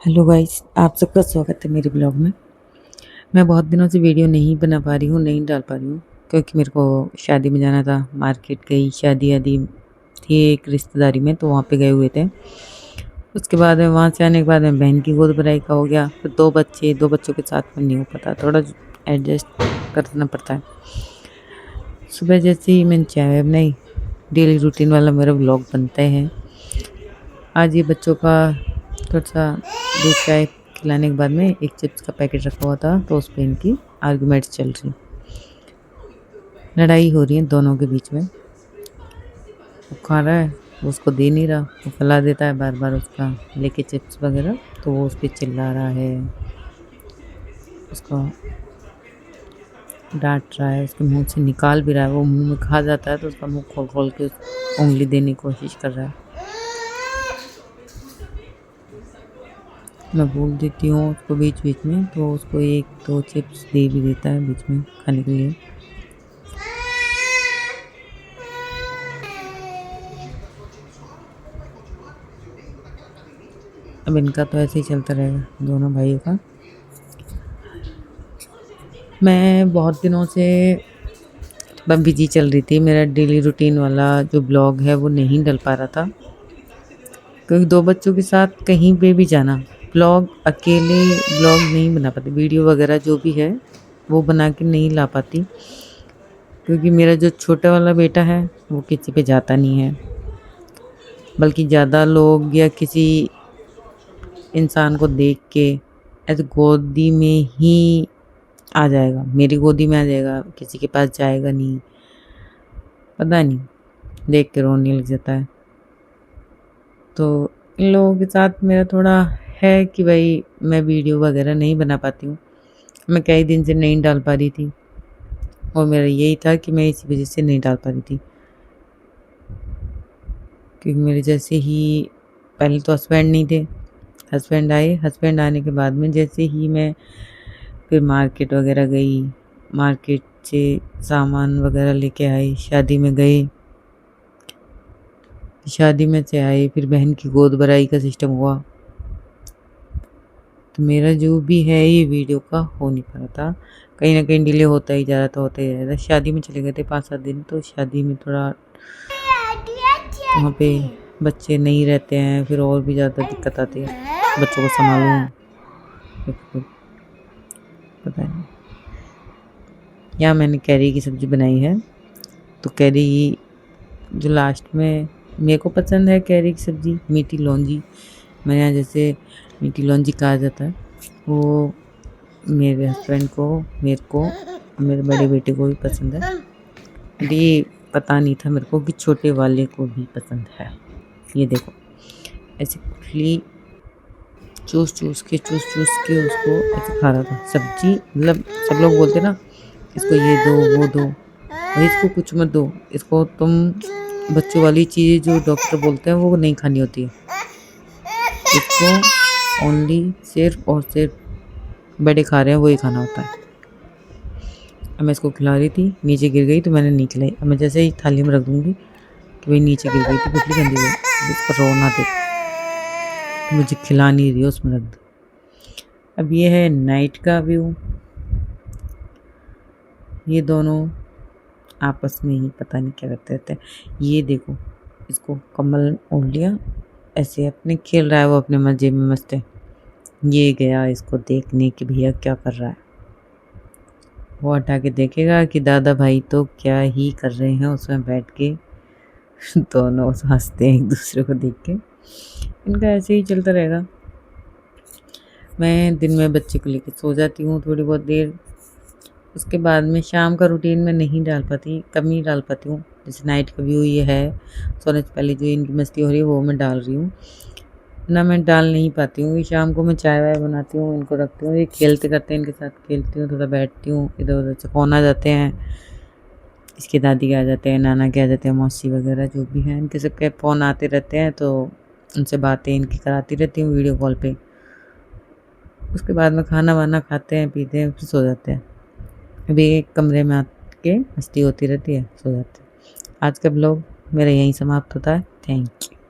Hello guys, आप सबका स्वागत है मेरे ब्लॉग में। मैं बहुत दिनों से वीडियो नहीं बना पा रही हूँ, नहीं डाल पा रही हूँ क्योंकि मेरे को शादी में जाना था। मार्केट गई, शादी आदि थी एक रिश्तेदारी में, तो वहाँ पे गए हुए थे। उसके बाद में वहाँ से आने के बाद में बहन की गोद भराई का हो गया। फिर दो बच्चों के साथ में नहीं हो पाता, थोड़ा एडजस्ट करना पड़ता है। सुबह जैसे ही मैंने चाय बनाई, डेली रूटीन वाला मेरा ब्लॉग बनता है। आज ये बच्चों का थोड़ा सा दूध चाय खिलाने के बाद में एक चिप्स का पैकेट रखा हुआ था, तो उस पर इनकी आर्गुमेंट्स चल रही, लड़ाई हो रही है दोनों के बीच में। वो खा रहा है, वो उसको दे नहीं रहा, वो खिला देता है बार बार उसका लेके चिप्स वगैरह, तो वो उस पर चिल्ला रहा है, उसको डांट रहा है, उसके मुंह से निकाल भी रहा है। वो मुंह में खा जाता है तो उसका मुंह खोल खोल के उंगली देने की कोशिश कर रहा है। मैं बोल देती हूँ उसको बीच बीच में, तो उसको एक दो चिप्स दे भी देता है बीच में खाने के लिए। अब इनका तो ऐसे ही चलता रहेगा, दोनों भाइयों का। मैं बहुत दिनों से बिजी चल रही थी। मेरा डेली रूटीन वाला जो ब्लॉग है वो नहीं डल पा रहा था, क्योंकि दो बच्चों के साथ कहीं पे भी जाना, ब्लॉग अकेले ब्लॉग नहीं बना पाती, वीडियो वगैरह जो भी है वो बना के नहीं ला पाती, क्योंकि मेरा जो छोटा वाला बेटा है वो किसी पे जाता नहीं है, बल्कि ज़्यादा लोग या किसी इंसान को देख के ऐसे गोदी में ही आ जाएगा, मेरी गोदी में आ जाएगा, किसी के पास जाएगा नहीं। पता नहीं, देख के रोने लग जाता है। तो इन लोगों के साथ मेरा थोड़ा है कि भाई मैं वीडियो वगैरह नहीं बना पाती हूँ। मैं कई दिन से नहीं डाल पा रही थी, और मेरा यही था कि मैं इसी वजह से नहीं डाल पा रही थी, क्योंकि मेरे जैसे ही पहले तो हस्बैंड नहीं थे, हस्बैंड आए, हस्बैंड आने के बाद में जैसे ही मैं फिर मार्केट वगैरह गई, मार्केट से सामान वगैरह लेके आई, शादी में गई, शादी में से आए, फिर बहन की गोद भराई का सिस्टम हुआ, तो मेरा जो भी है ये वीडियो का हो नहीं पा रहा था। कहीं ना कहीं डिले होता ही जा रहा था, होता ही जा रहा था। शादी में चले गए थे 5-7 दिन, तो शादी में थोड़ा वहाँ पे बच्चे नहीं रहते हैं, फिर और भी ज़्यादा दिक्कत आती है, बच्चों को संभालूँ, पता नहीं। यहाँ मैंने कैरी की सब्ज़ी बनाई है, तो कैरी जो लास्ट में, मेरे को पसंद है कैरी की सब्ज़ी, मीठी लौंजी, मेरे यहाँ जैसे मीठी लौंजी कहा जाता है, वो मेरे हस्बैंड को, मेरे को, मेरे बड़े बेटे को भी पसंद है। ये पता नहीं था मेरे को कि छोटे वाले को भी पसंद है। ये देखो, ऐसे कुटली चूस के उसको ऐसे खा रहा था सब्जी। मतलब सब लोग बोलते ना, इसको ये दो वो दो, भाई इसको कुछ मत दो, इसको तुम बच्चों वाली चीज़ जो डॉक्टर बोलते हैं वो नहीं खानी होती है, इसको ओनली सिर्फ और सिर्फ बड़े खा रहे हैं वही खाना होता है। अब मैं इसको खिला रही थी, नीचे गिर गई तो मैंने नहीं खिलाई। अब मैं जैसे ही थाली में रख दूंगी कि भाई नीचे गिर गई थी, गुटली गंदी हुई, इसको रोना दे, तो मुझे खिला नहीं रही, उसमें रख दो। अब ये है नाइट का व्यू, ये दोनों आपस में ही पता नहीं क्या करते रहते हैं। ये देखो, इसको कम्बल ओढ़ लिया, ऐसे अपने खेल रहा है, वो अपने मजे में मस्त है। ये गया इसको देखने कि भैया क्या कर रहा है, वो हटा के देखेगा कि दादा भाई तो क्या ही कर रहे हैं उसमें बैठ के। दोनों हंसते हैं एक दूसरे को देख के। इनका ऐसे ही चलता रहेगा। मैं दिन में बच्चे को लेकर सो जाती हूँ थोड़ी बहुत देर, उसके बाद में शाम का रूटीन में नहीं डाल पाती, कम ही डाल पाती हूँ। जैसे नाइट का व्यू ये है, सोने से पहले जो इनकी मस्ती हो रही है वो मैं डाल रही हूँ ना, मैं डाल नहीं पाती हूँ। शाम को मैं चाय वाय बनाती हूँ, इनको रखती हूँ, ये खेलते करते हैं, इनके साथ खेलती हूँ, थोड़ा बैठती हूँ, इधर उधर से फ़ोन आ जाते हैं, इसके दादी के आ जाते हैं, नाना के आ जाते हैं, मौसी वगैरह जो भी हैं, इनके सबके फ़ोन आते रहते हैं, तो उनसे बातें इनकी कराती रहती हूँ वीडियो कॉल पे। उसके बाद में खाना वाना खाते हैं, पीते हैं, फिर सो जाते हैं। अभी एक कमरे में आके मस्ती होती रहती है, सो जाते हैं। आज का ब्लॉग मेरा यहीं समाप्त होता है। Thank you.